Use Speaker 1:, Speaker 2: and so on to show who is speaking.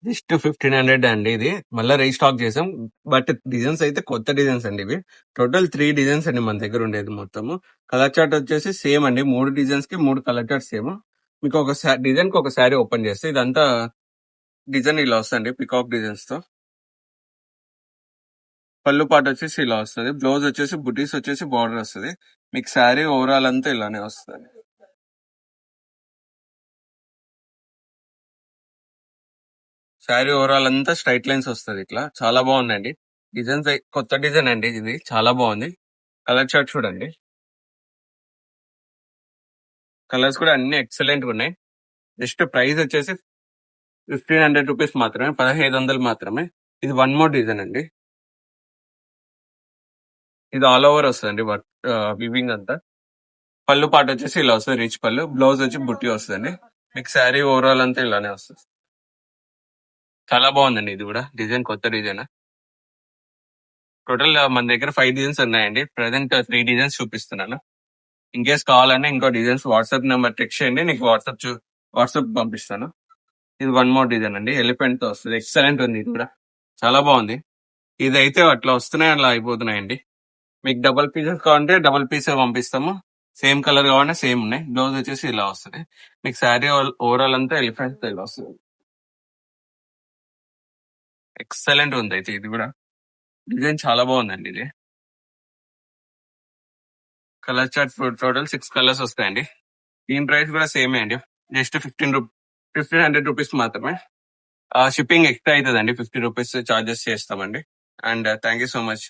Speaker 1: Just 1500 అండి ఇది. మళ్ళీ రీస్టాక్ చేసాం. బట్ డిజైన్స్ అయితే కొత్త డిజైన్స్ అండి ఇవి. టోటల్ 3 డిజైన్స్ అండి మన దగ్గర ఉండేది మొత్తము. కలర్ చార్ట్ వచ్చేసి సేమ్ అండి. 3 డిజైన్స్ కి 3 కలర్ చార్ట్ సేమ్. మీకు ఒక డిజైన్ కి ఒక శారీ ఓపెన్ చేస్తే ఇదంతా డిజైన్ ఇలా వస్తుంది పికాక్ డిజైన్స్ తో. పళ్ళు పాట వచ్చేసి ఇలా వస్తుంది. బ్లౌజ్ వచ్చేసి బుటీస్ వచ్చేసి బార్డర్ వస్తుంది. మీకు శారీ ఓవరాల్ అంతా ఇలానే వస్తుంది. శారీ ఓవరాల్ అంతా స్ట్రైట్ లైన్స్ వస్తుంది ఇట్లా. చాలా బాగుందండి. డిజైన్స్ కొత్త డిజైన్ అండి ఇది. చాలా బాగుంది. కలర్ చార్ట్ చూడండి. కలర్స్ కూడా అన్ని ఎక్సలెంట్ గా ఉన్నాయి. జస్ట్ ప్రైస్ వచ్చేసి 1500 రూపీస్ మాత్రమే, 1500 మాత్రమే. ఇది వన్ మోర్ డిజైన్ అండి. ఇది ఆల్ ఓవర్ వస్తుంది వివింగ్ అంతా. పళ్ళు పాట వచ్చేసి ఇలా వస్తుంది రిచ్ పళ్ళు. బ్లౌజ్ వచ్చి బుట్టి వస్తుంది. మీకు శారీ ఓవరాల్ అంతా ఇలానే వస్తుంది. చాలా బాగుందండి ఇది కూడా. డిజైన్ కొత్త డిజైన్. టోటల్ మన దగ్గర 5 డిజైన్స్ ఉన్నాయండి. ప్రెసెంట్ 3 డిజైన్స్ చూపిస్తున్నాను. ఇన్ కేస్ కావాలంటే ఇంకో డిజైన్స్ వాట్సాప్ నెంబర్ టెక్స్ట్ చేయండి, నీకు వాట్సాప్ పంపిస్తాను. ఇది వన్ మోర్ డిజైన్ అండి. ఎలిఫెంట్ తో వస్తుంది. ఎక్సలెంట్ ఉంది ఇది కూడా. చాలా బాగుంది. ఇదైతే అట్లా వస్తున్నాయి, అలా అయిపోతున్నాయండి. మీకు డబల్ పీసెస్ కావాలంటే డబల్ పీస్ పంపిస్తాము. సేమ్ కలర్ కావాలంటే సేమ్ ఉన్నాయి. బ్లౌజ్ వచ్చేసి ఇలా వస్తుంది. మీకు శారీ ఓవరాల్ అంతా ఎలిఫెంట్ తో ఇలా వస్తుంది. ఎక్సలెంట్ ఉంది అయితే ఇది కూడా. డిజైన్ చాలా బాగుందండి ఇది. కలర్ చార్ట్ టోటల్ 6 కలర్స్ వస్తాయండి. దీని ప్రైస్ కూడా సేమే అండి. జస్ట్ 1500 రూపీస్ మాత్రమే. షిప్పింగ్ ఎక్స్ట్రా అవుతుందండి. 50 రూపీస్ చార్జెస్ చేస్తామండి. And thank you so much.